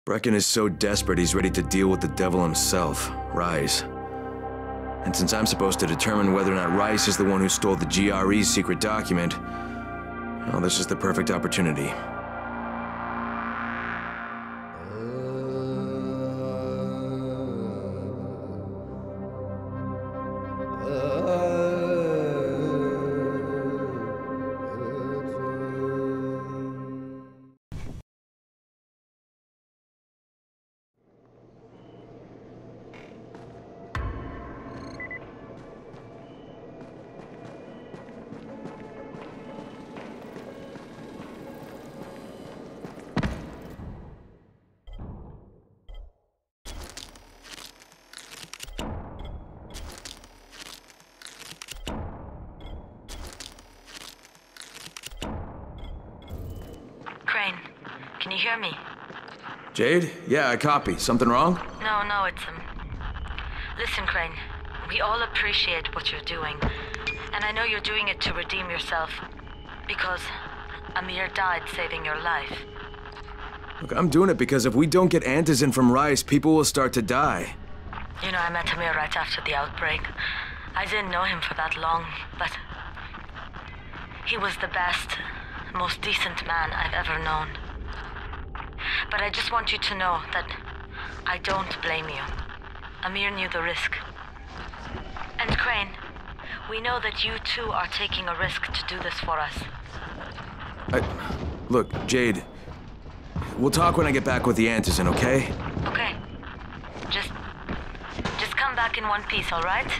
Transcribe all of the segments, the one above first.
Brecken is so desperate he's ready to deal with the devil himself, Rais. And since I'm supposed to determine whether or not Rais is the one who stole the GRE's secret document, well, this is the perfect opportunity. Crane, can you hear me? Jade? Yeah, I copy. Something wrong? No, it's Listen, Crane, we all appreciate what you're doing. And I know you're doing it to redeem yourself. Because Amir died saving your life. Look, I'm doing it because if we don't get Antizin from Rais, people will start to die. You know, I met Amir right after the outbreak. I didn't know him for that long, but he was the best, most decent man I've ever known. But I just want you to know that I don't blame you. Amir knew the risk. And Crane, we know that you too are taking a risk to do this for us. Look, Jade, we'll talk when I get back with the Antizin, okay? Okay. Just come back in one piece, all right?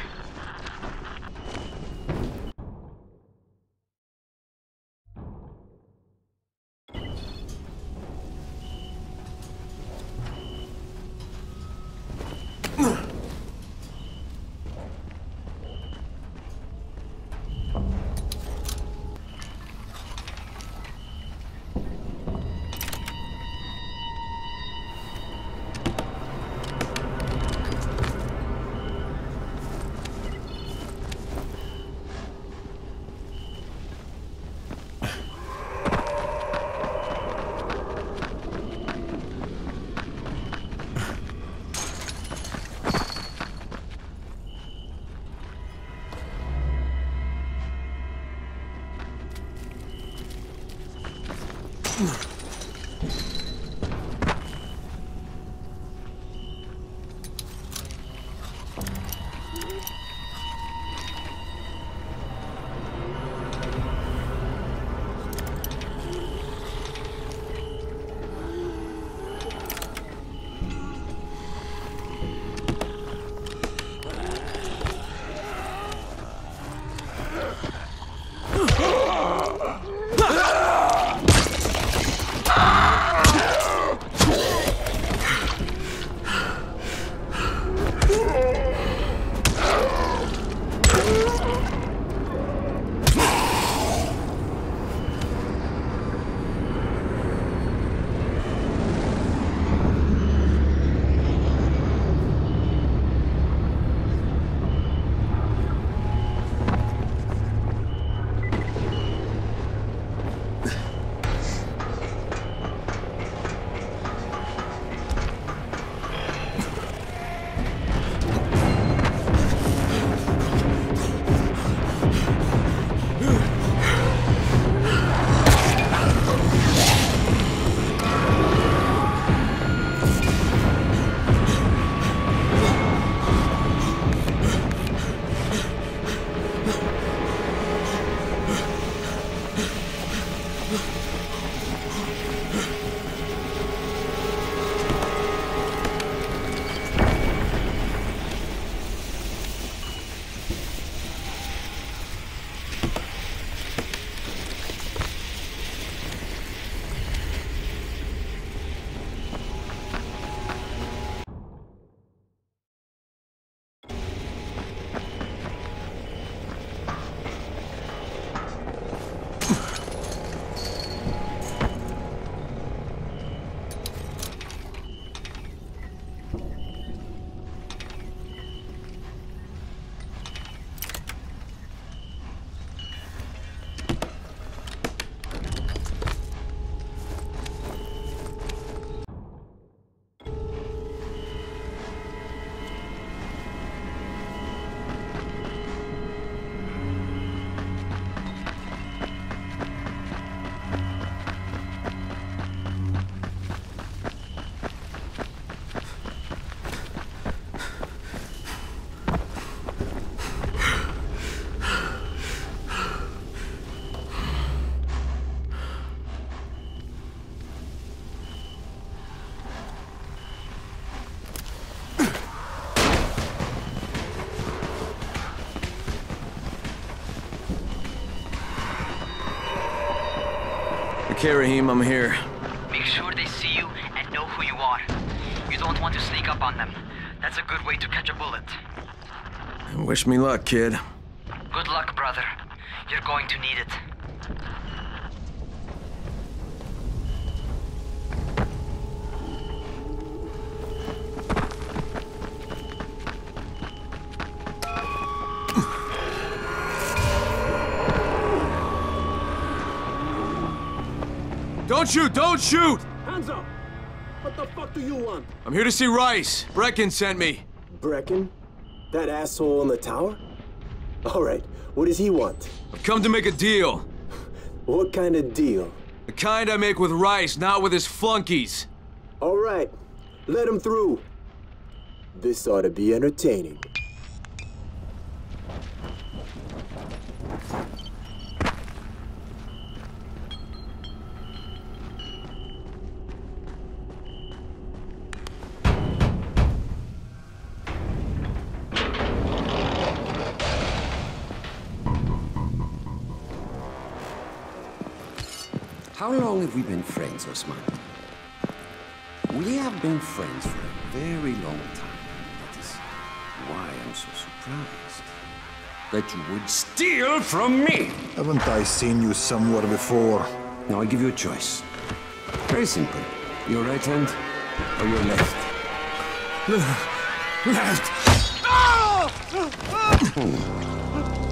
Okay, Rahim, I'm here. Make sure they see you and know who you are. You don't want to sneak up on them. That's a good way to catch a bullet. Wish me luck, kid. Good luck, brother. You're going to need it. Don't shoot! Don't shoot! Hands up! What the fuck do you want? I'm here to see Rice. Brecken sent me. Brecken? That asshole in the tower? Alright, what does he want? I've come to make a deal. What kind of deal? The kind I make with Rice, not with his flunkies. Alright, let him through. This ought to be entertaining. How long have we been friends, Osman? We have been friends for a very long time. That is why I'm so surprised that you would steal from me. Haven't I seen you somewhere before? Now I give you a choice. Very simple. Your right hand or your left? Left!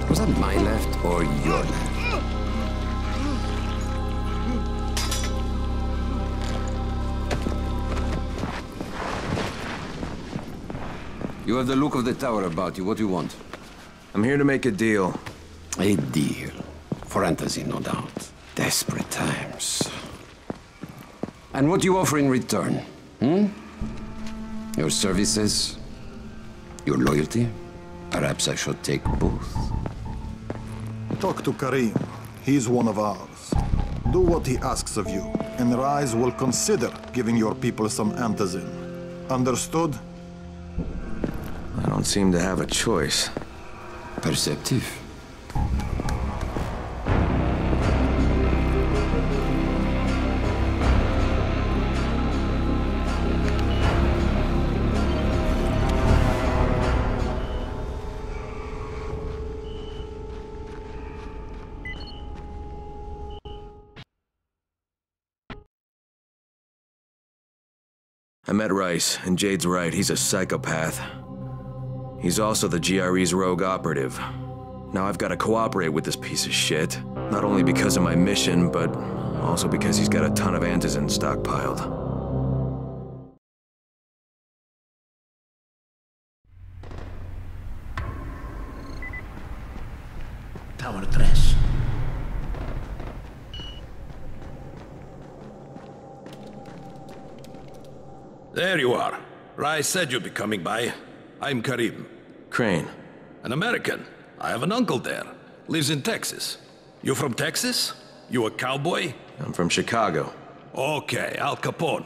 Was that my left or your left? You have the look of the tower about you. What do you want? I'm here to make a deal. A deal. For Antizin, no doubt. Desperate times. And what do you offer in return? Your services? Your loyalty? Perhaps I should take both. Talk to Karim. He's one of ours. Do what he asks of you, and Rise will consider giving your people some Antizin. Understood? I don't seem to have a choice. Perceptive. I met Rice, and Jade's right, he's a psychopath. He's also the GRE's rogue operative. Now I've got to cooperate with this piece of shit. Not only because of my mission, but also because he's got a ton of Antizin stockpiled. Tower 3. There you are. Rice said you'd be coming by. I'm Karim. Crane. An American. I have an uncle there. Lives in Texas. You from Texas? You a cowboy? I'm from Chicago. Okay, Al Capone.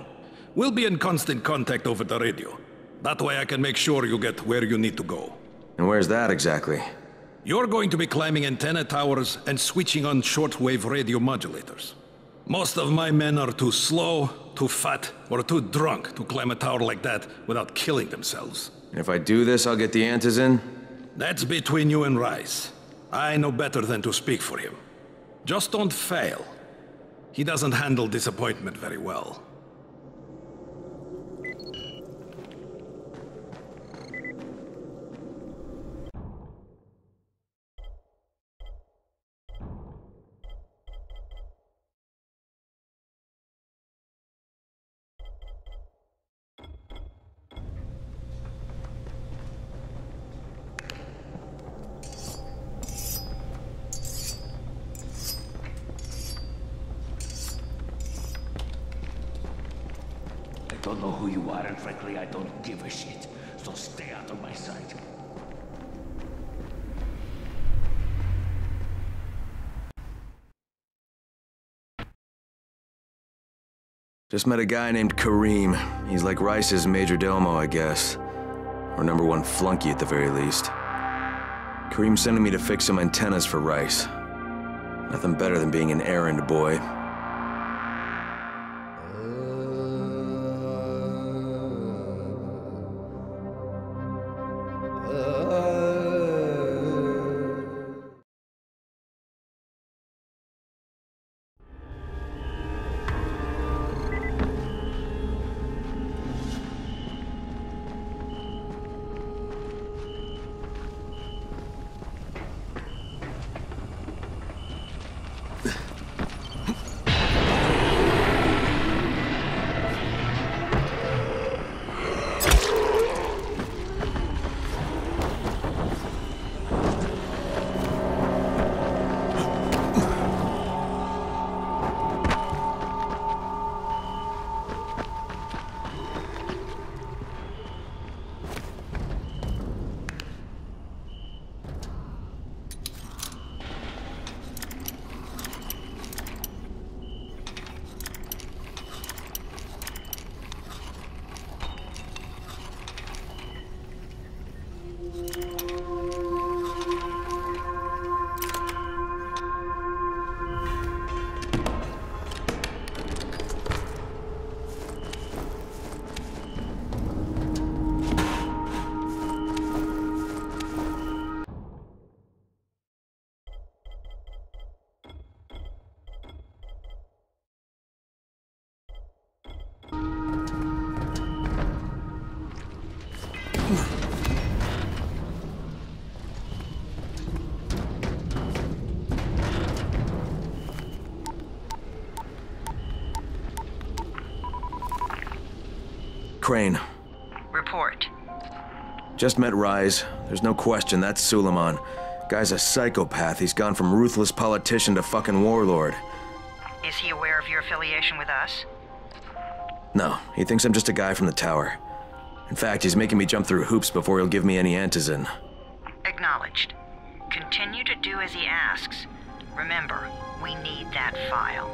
We'll be in constant contact over the radio. That way I can make sure you get where you need to go. And where's that exactly? You're going to be climbing antenna towers and switching on shortwave radio modulators. Most of my men are too slow, too fat, or too drunk to climb a tower like that without killing themselves. And if I do this, I'll get the Antizin? That's between you and Rice. I know better than to speak for him. Just don't fail. He doesn't handle disappointment very well. I don't know who you are, and frankly, I don't give a shit. So stay out of my sight. Just met a guy named Karim. He's like Rice's major domo, I guess. Or #1 flunky at the very least. Karim's sending me to fix some antennas for Rice. Nothing better than being an errand boy. Crane. Report. Just met Rise. There's no question, that's Suleiman. Guy's a psychopath. He's gone from ruthless politician to fucking warlord. Is he aware of your affiliation with us? No, he thinks I'm just a guy from the tower. In fact, he's making me jump through hoops before he'll give me any antizin. Acknowledged. Continue to do as he asks. Remember, we need that file.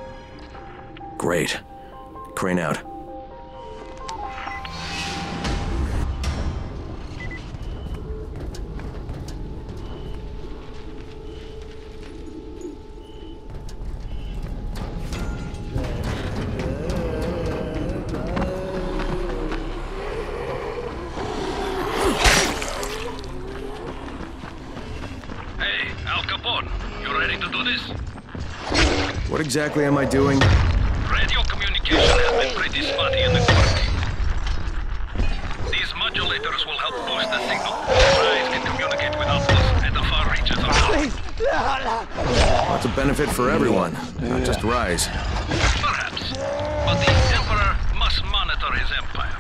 Great. Crane out. What exactly am I doing? Radio communication has been pretty spotty in the quarantine. These modulators will help boost the signal. Rise can communicate with outposts at the far reaches of the... Lots of benefit for everyone, not just Rise. Perhaps. But the Emperor must monitor his empire.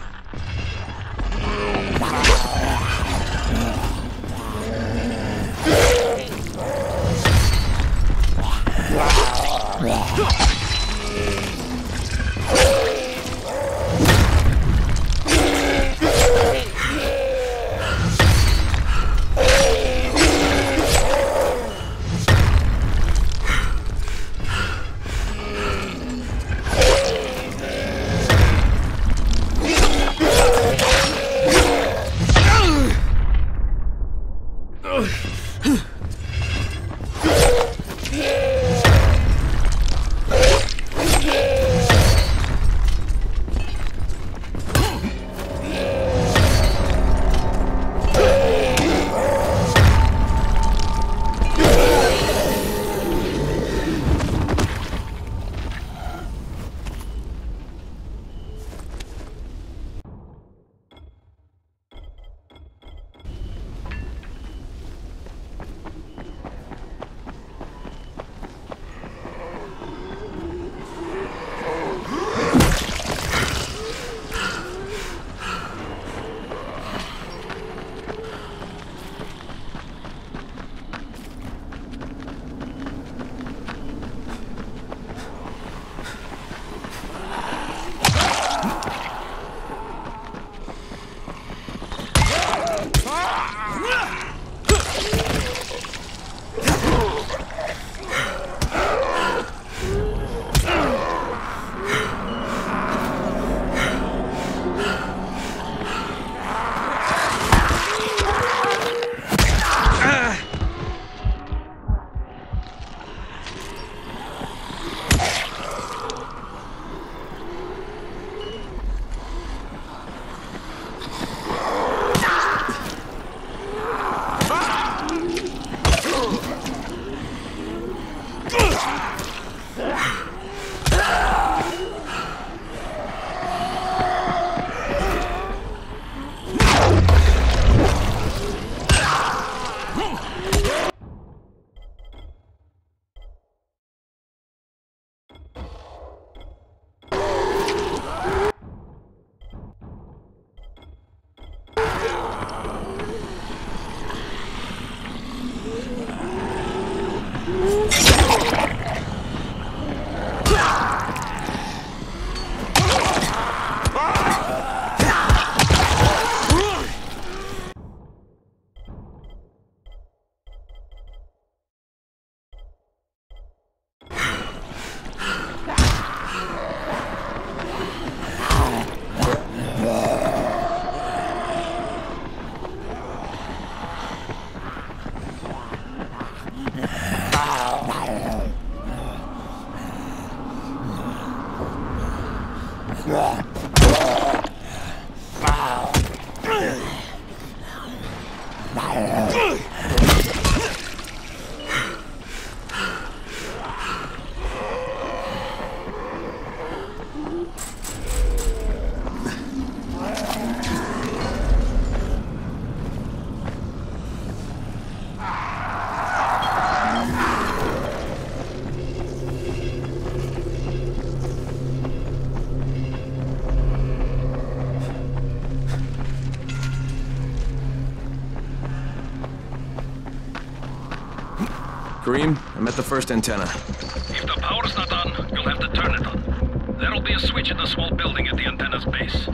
Scream, I'm at the first antenna. If the power's not on, you'll have to turn it on. There'll be a switch in the small building at the antenna's base.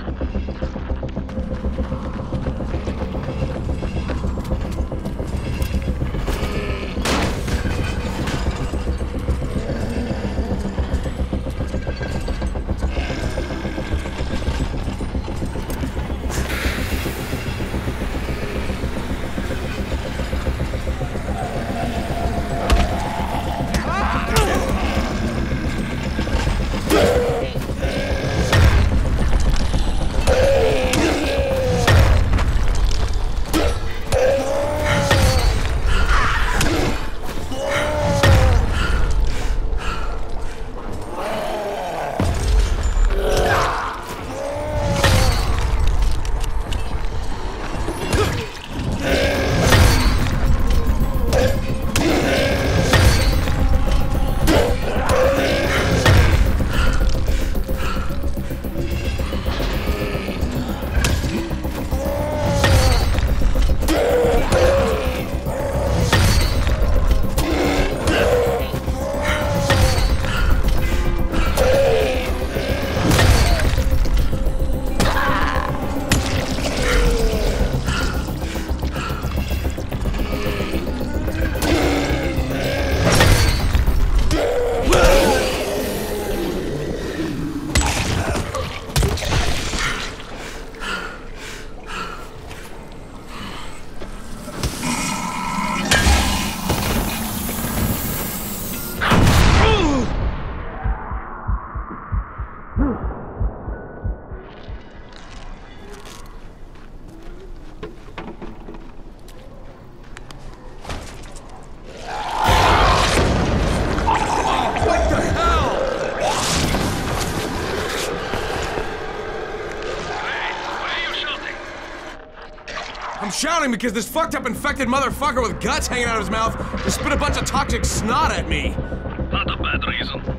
I'm shouting because this fucked up infected motherfucker with guts hanging out of his mouth just spit a bunch of toxic snot at me. Not a bad reason.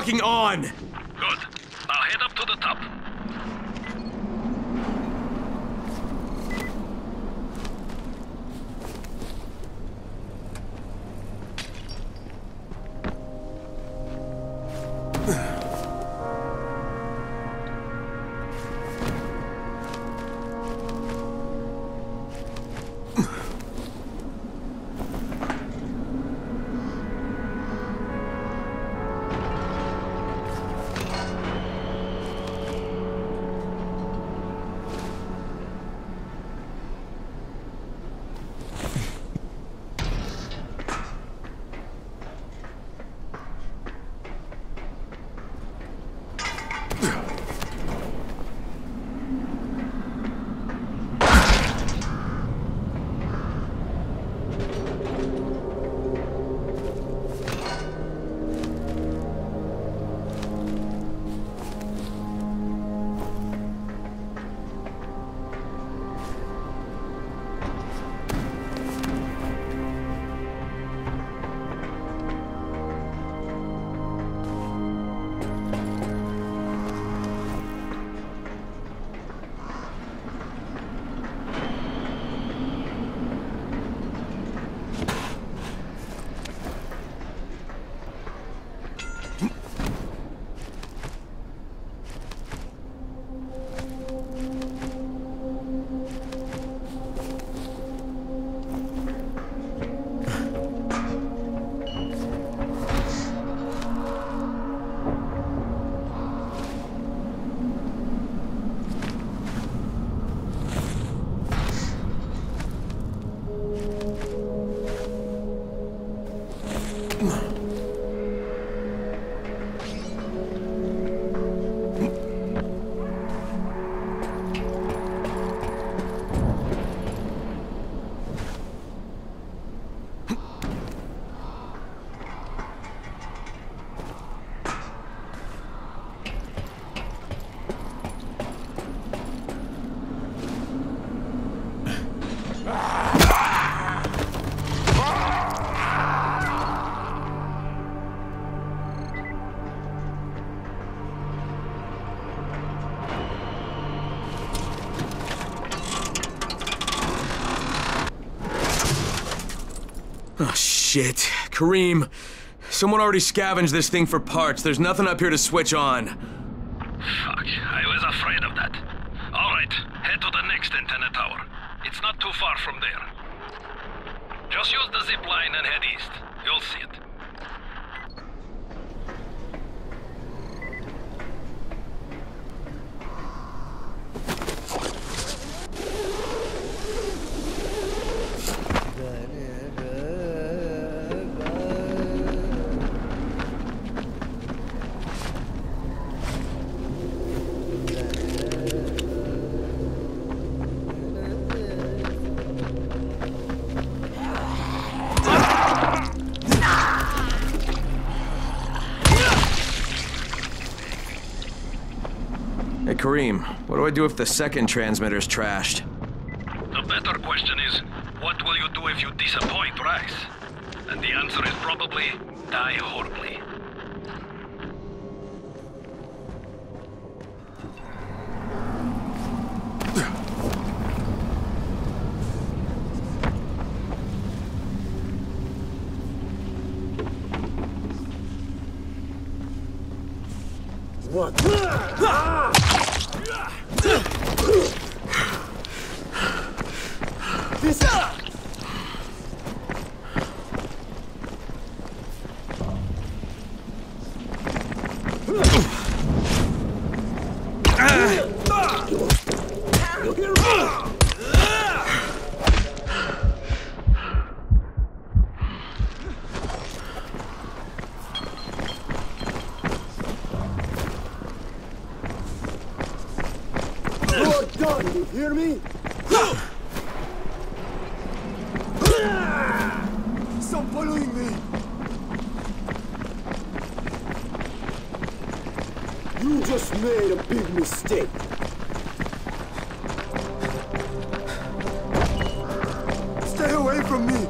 fucking on! Good. Now head up to the top. Oh, shit. Kareem, someone already scavenged this thing for parts. There's nothing up here to switch on. Fuck, I was afraid of that. Alright, head to the next antenna tower. It's not too far from there. Just use the zip line and head east. You'll see it. Hey, Kareem, what do I do if the second transmitter's trashed? The better question is, what will you do if you disappoint Rice? And the answer is probably, die horribly. What? This. You're done, you hear me? Stop following me! You just made a big mistake. Stay away from me!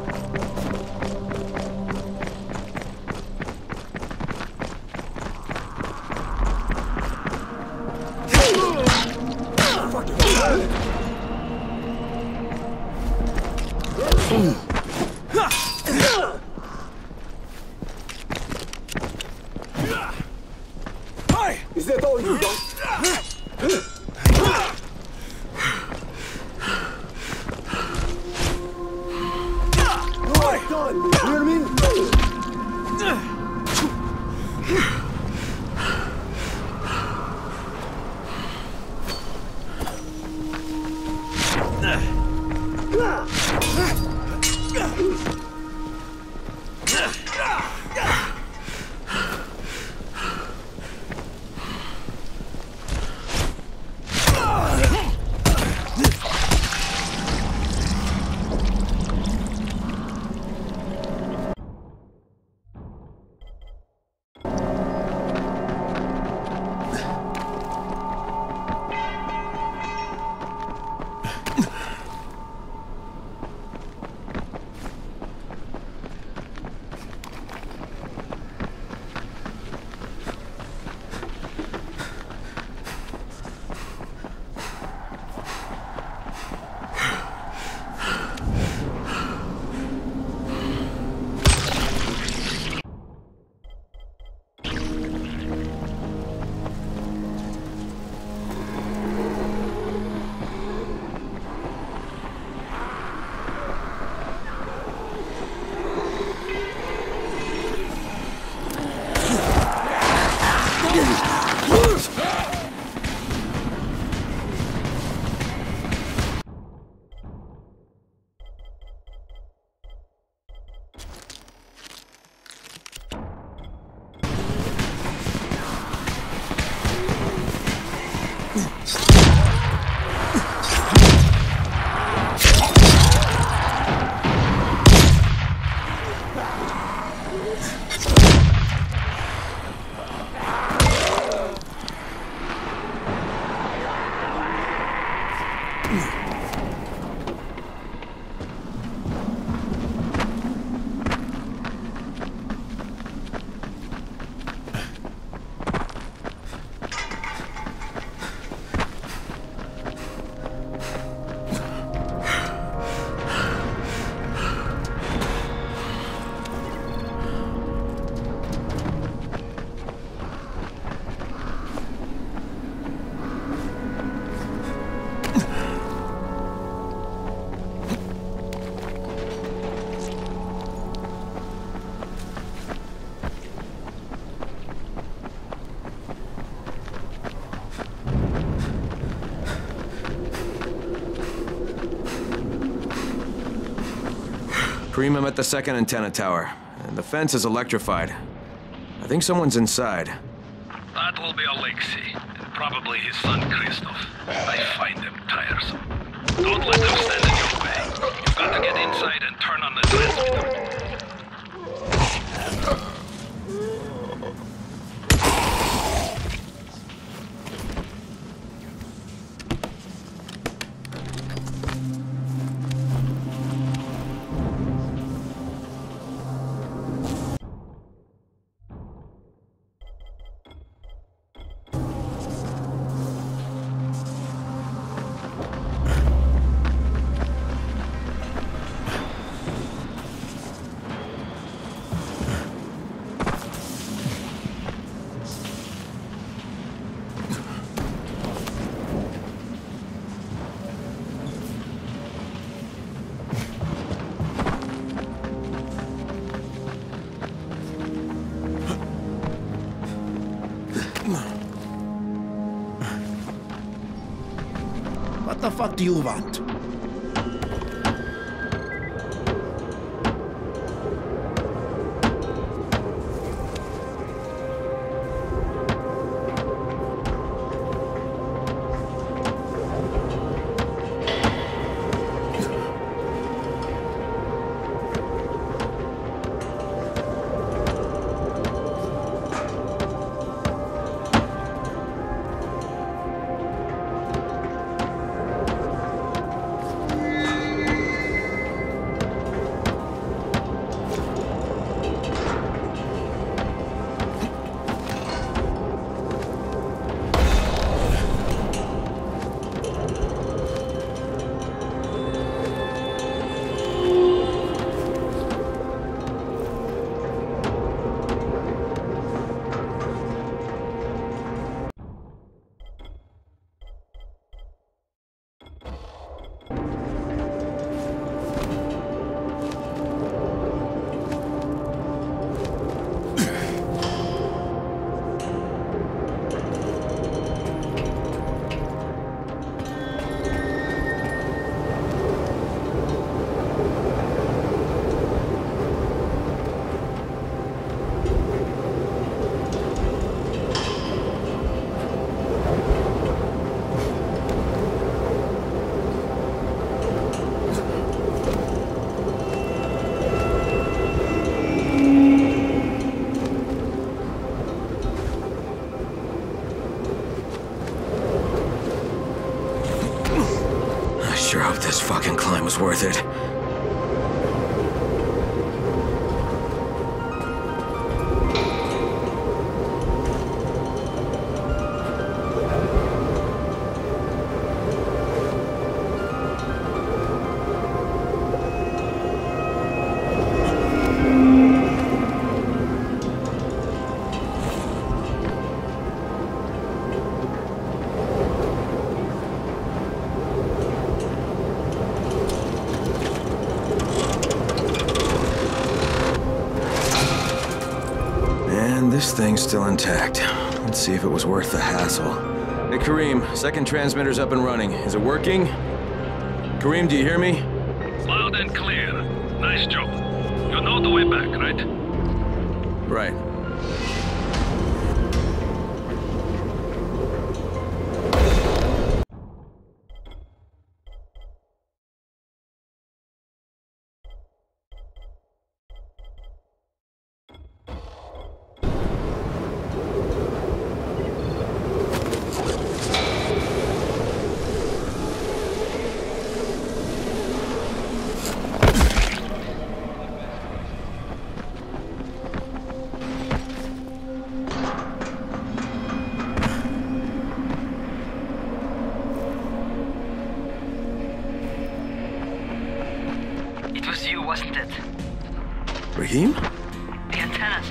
Kareem, I'm at the second antenna tower, and the fence is electrified. I think someone's inside. That will be Alexei, and probably his son Christoph. I find them tiresome. Don't let them stand in your way. You've got to get inside and turn on the transmitter. What the fuck do you want? sure hope this fucking climb was worth it. This thing's still intact. Let's see if it was worth the hassle. Hey, Kareem, second transmitter's up and running. Is it working? Kareem, do you hear me? Loud and clear. Nice job. You know the way back, right? Right. Wasn't it? Raheem? The antennas.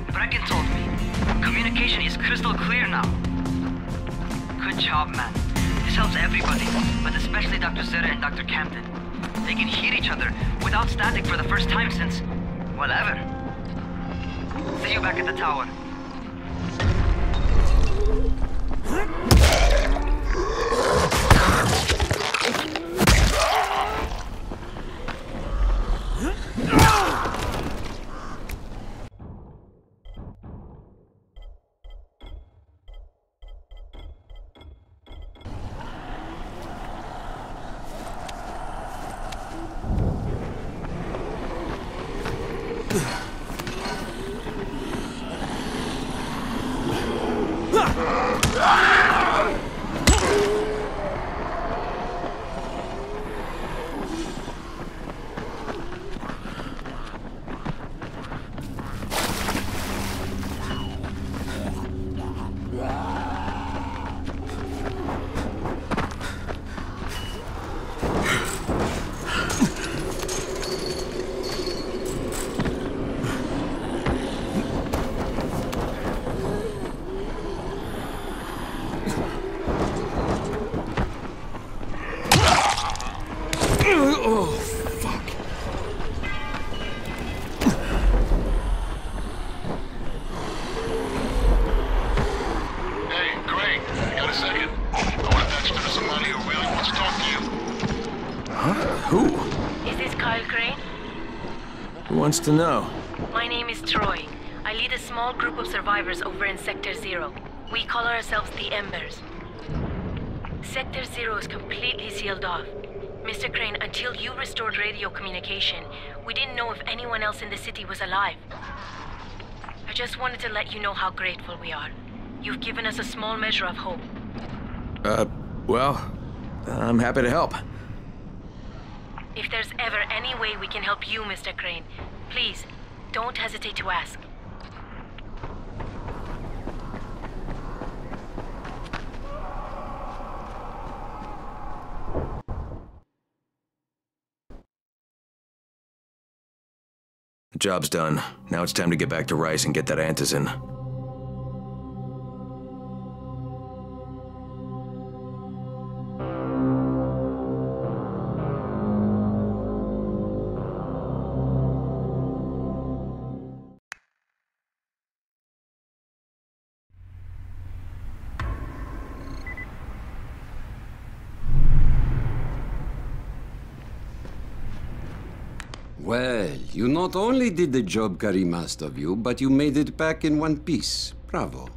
Brecken told me. Communication is crystal clear now. Good job, man. This helps everybody, but especially Dr. Zere and Dr. Camden. They can hear each other without static for the first time since, well, ever. See you back at the tower. Wants to know? My name is Troy. I lead a small group of survivors over in Sector Zero. We call ourselves the Embers. Sector Zero is completely sealed off. Mr. Crane, until you restored radio communication, we didn't know if anyone else in the city was alive. I just wanted to let you know how grateful we are. You've given us a small measure of hope. Well, I'm happy to help. If there's ever any way we can help you, Mr. Crane, please, don't hesitate to ask. The job's done. Now it's time to get back to Rice and get that antizin. Well, you not only did the job Karim asked of you, but you made it back in one piece. Bravo.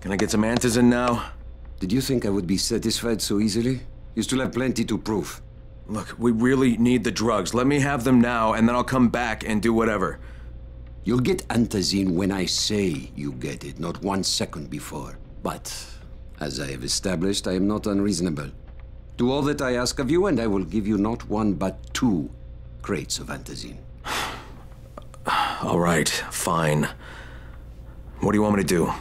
Can I get some antizin now? Did you think I would be satisfied so easily? You still have plenty to prove. Look, we really need the drugs. Let me have them now, and then I'll come back and do whatever. You'll get antizin when I say you get it, not 1 second before. But, as I have established, I am not unreasonable. Do all that I ask of you, and I will give you not one but 2 crates of antizin. All right, fine. What do you want me to do?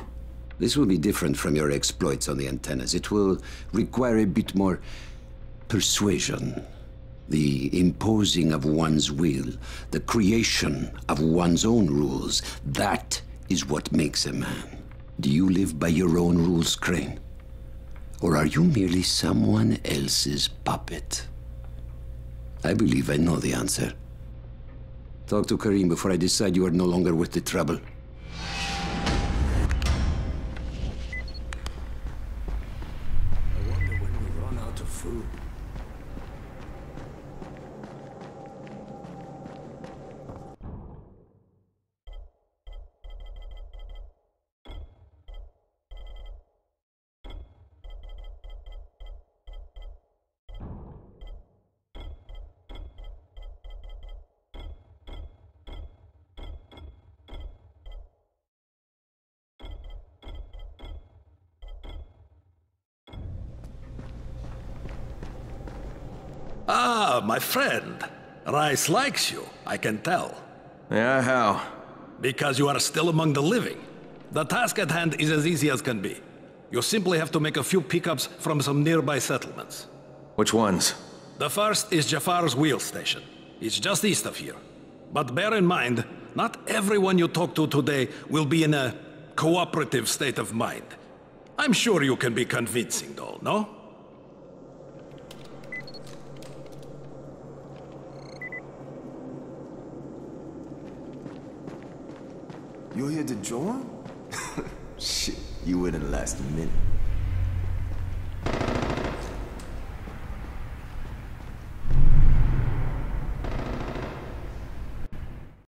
This will be different from your exploits on the antennas. It will require a bit more persuasion. The imposing of one's will, the creation of one's own rules. That is what makes a man. Do you live by your own rules, Crane? Or are you merely someone else's puppet? I believe I know the answer. Talk to Karim before I decide you are no longer worth the trouble. I wonder when we run out of food. Ah, my friend. Rais likes you, I can tell. Yeah, how? Because you are still among the living. The task at hand is as easy as can be. You simply have to make a few pickups from some nearby settlements. Which ones? The first is Jafar's wheel station. It's just east of here. But bear in mind, not everyone you talk to today will be in a cooperative state of mind. I'm sure you can be convincing, though, no? You're here to join? Shit, you wouldn't last a minute.